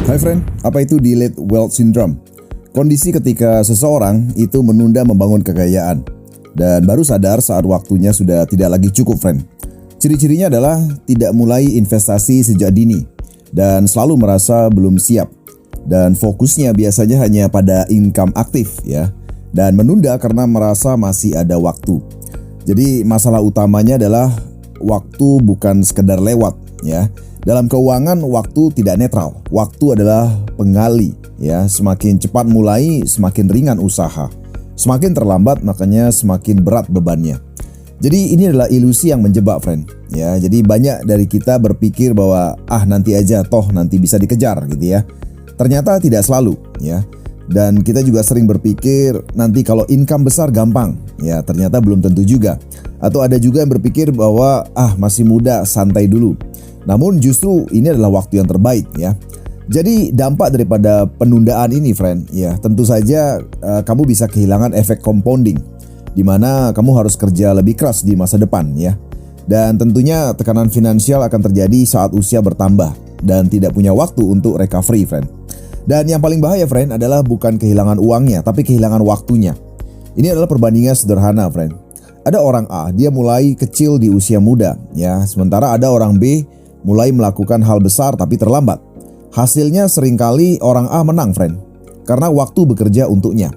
Hai friend, apa itu delayed wealth syndrome? Kondisi ketika seseorang itu menunda membangun kekayaan dan baru sadar saat waktunya sudah tidak lagi cukup, friend. Ciri-cirinya adalah tidak mulai investasi sejak dini dan selalu merasa belum siap. Dan fokusnya biasanya hanya pada income aktif ya. Dan menunda karena merasa masih ada waktu. Jadi masalah utamanya adalah waktu bukan sekedar lewat ya. Dalam keuangan waktu tidak netral. Waktu adalah pengali ya. Semakin cepat mulai, semakin ringan usaha. Semakin terlambat makanya semakin berat bebannya. Jadi ini adalah ilusi yang menjebak, friend. Ya, jadi banyak dari kita berpikir bahwa nanti aja toh nanti bisa dikejar gitu ya. Ternyata tidak selalu ya. Dan kita juga sering berpikir nanti kalau income besar gampang. Ya, ternyata belum tentu juga. Atau ada juga yang berpikir bahwa masih muda, santai dulu. Namun justru ini adalah waktu yang terbaik ya. Jadi dampak daripada penundaan ini, friend, ya tentu saja kamu bisa kehilangan efek compounding, di mana kamu harus kerja lebih keras di masa depan ya. Dan tentunya tekanan finansial akan terjadi saat usia bertambah dan tidak punya waktu untuk recovery, friend. Dan yang paling bahaya, friend, adalah bukan kehilangan uangnya, tapi kehilangan waktunya. Ini adalah perbandingan sederhana, friend. Ada orang A, dia mulai kecil di usia muda ya, sementara ada orang B mulai melakukan hal besar tapi terlambat. Hasilnya seringkali orang A menang, friend, karena waktu bekerja untuknya.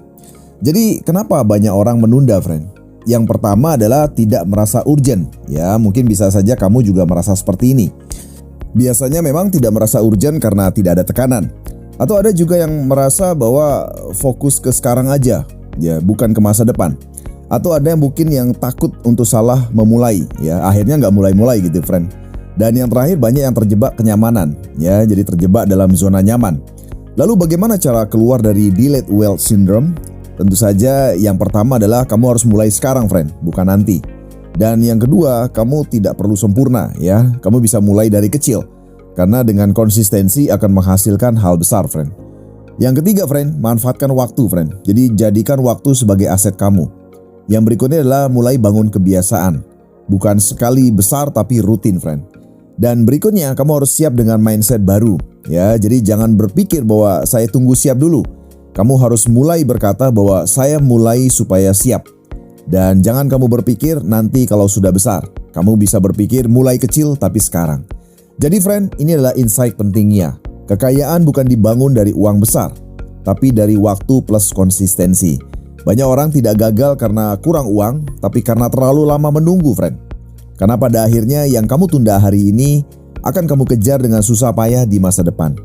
Jadi kenapa banyak orang menunda, friend? Yang pertama adalah tidak merasa urgent. Ya, mungkin bisa saja kamu juga merasa seperti ini. Biasanya memang tidak merasa urgent karena tidak ada tekanan. Atau ada juga yang merasa bahwa fokus ke sekarang aja, ya bukan ke masa depan. Atau ada yang mungkin yang takut untuk salah memulai, ya akhirnya nggak mulai-mulai gitu, friend. Dan yang terakhir banyak yang terjebak kenyamanan, ya jadi terjebak dalam zona nyaman. Lalu bagaimana cara keluar dari delayed wealth syndrome? Tentu saja yang pertama adalah kamu harus mulai sekarang, friend, bukan nanti. Dan yang kedua, kamu tidak perlu sempurna ya. Kamu bisa mulai dari kecil. Karena dengan konsistensi akan menghasilkan hal besar, friend. Yang ketiga, friend, manfaatkan waktu, friend. Jadi jadikan waktu sebagai aset kamu. Yang berikutnya adalah mulai bangun kebiasaan. Bukan sekali besar tapi rutin, friend. Dan berikutnya kamu harus siap dengan mindset baru ya. Jadi jangan berpikir bahwa saya tunggu siap dulu. Kamu harus mulai berkata bahwa saya mulai supaya siap. Dan jangan kamu berpikir nanti kalau sudah besar. Kamu bisa berpikir mulai kecil tapi sekarang. Jadi friend, ini adalah insight pentingnya. Kekayaan bukan dibangun dari uang besar, tapi dari waktu plus konsistensi. Banyak orang tidak gagal karena kurang uang, tapi karena terlalu lama menunggu, friend. Karena pada akhirnya yang kamu tunda hari ini akan kamu kejar dengan susah payah di masa depan.